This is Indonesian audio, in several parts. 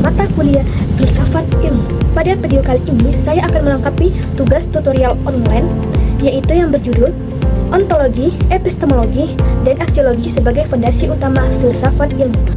mata kuliah Filsafat Ilmu. Pada video kali ini, saya akan melengkapi tugas tutorial online, yaitu yang berjudul Ontologi, Epistemologi, dan Aksiologi sebagai fondasi utama filsafat ilmu.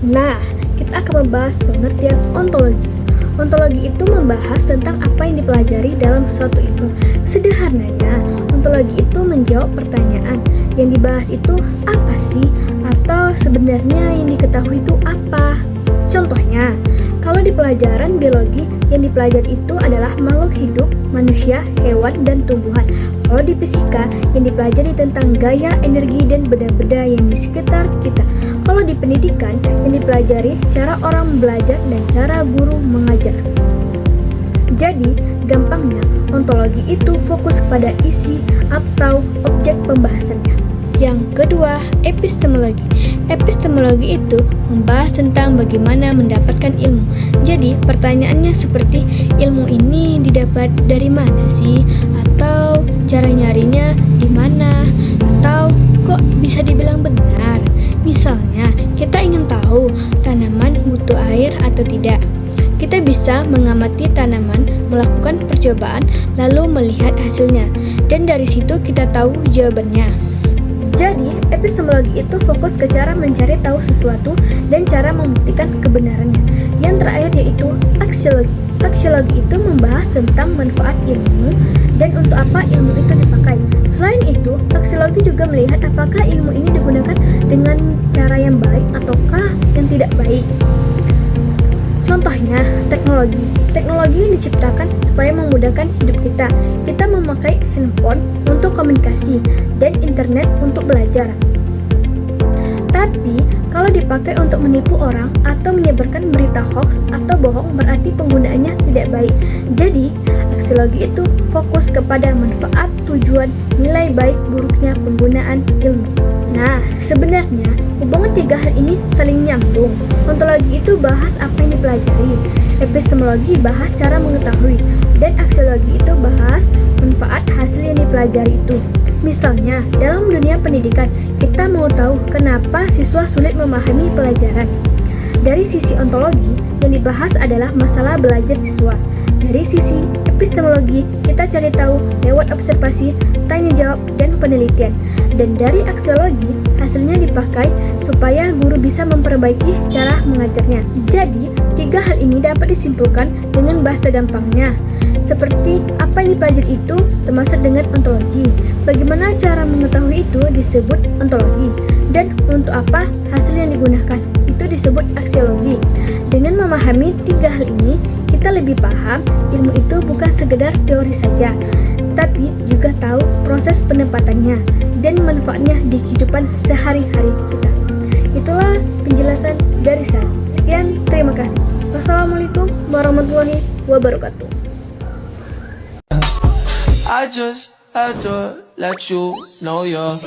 Nah, kita akan membahas pengertian ontologi. Ontologi itu membahas tentang apa yang dipelajari dalam suatu ilmu. Sederhananya, ontologi itu menjawab pertanyaan yang dibahas itu apa sih? Atau sebenarnya yang diketahui itu apa? Contohnya, kalau di pelajaran biologi, yang dipelajari itu adalah makhluk hidup, manusia, hewan, dan tumbuhan. Kalau di fisika, yang dipelajari tentang gaya, energi, dan benda-benda yang di sekitar kita. Kalau di pendidikan, yang dipelajari cara orang belajar dan cara guru mengajar. Jadi, gampangnya, ontologi itu fokus kepada isi atau objek pembahasannya. Yang kedua, epistemologi. Epistemologi itu membahas tentang bagaimana mendapatkan ilmu. Jadi, pertanyaannya seperti, ilmu ini didapat dari mana sih? Atau cara nyarinya di mana? Atau kok bisa dibilang benar? Misalnya, kita ingin tahu tanaman butuh air atau tidak. Kita bisa mengamati tanaman, melakukan percobaan, lalu melihat hasilnya. Dan dari situ kita tahu jawabannya. Jadi, epistemologi itu fokus ke cara mencari tahu sesuatu dan cara membuktikan kebenarannya. Yang terakhir yaitu aksiologi. Aksiologi itu membahas tentang manfaat ilmu dan untuk apa ilmu itu dipakai. Selain itu, aksiologi juga melihat apakah ilmu ini digunakan dengan cara yang baik ataukah yang tidak baik. Contohnya, teknologi. Teknologi yang diciptakan supaya memudahkan hidup kita. Kita memakai handphone untuk komunikasi dan internet untuk belajar. Tapi, kalau dipakai untuk menipu orang atau menyebarkan berita hoax atau bohong, berarti penggunaannya tidak baik. Jadi, aksiologi itu fokus kepada manfaat, tujuan, nilai baik buruknya penggunaan ilmu. Nah, sebenarnya hubungan tiga hal ini saling nyambung. Ontologi itu bahas apa yang dipelajari, epistemologi bahas cara mengetahui, dan aksiologi itu bahas manfaat hasil yang dipelajari itu. Misalnya, dalam dunia pendidikan, kita mau tahu kenapa siswa sulit memahami pelajaran. Dari sisi ontologi, yang dibahas adalah masalah belajar siswa. Dari sisi epistemologi, kita cari tahu lewat observasi, tanya jawab, dan penelitian. Dan dari aksiologi, hasilnya dipakai supaya guru bisa memperbaiki cara mengajarnya. Jadi, tiga hal ini dapat disimpulkan dengan bahasa gampangnya. Seperti apa yang dipelajari itu termasuk dengan ontologi. Bagaimana cara mengetahui itu disebut ontologi. Dan untuk apa hasil yang digunakan itu disebut aksiologi. Dengan memahami tiga hal ini, kita lebih paham ilmu itu bukan sekedar teori saja, tapi juga tahu proses penempatannya dan manfaatnya di kehidupan sehari-hari kita. Itulah penjelasan dari saya. Sekian, terima kasih. Wassalamualaikum warahmatullahi wabarakatuh. I just had to let you know you're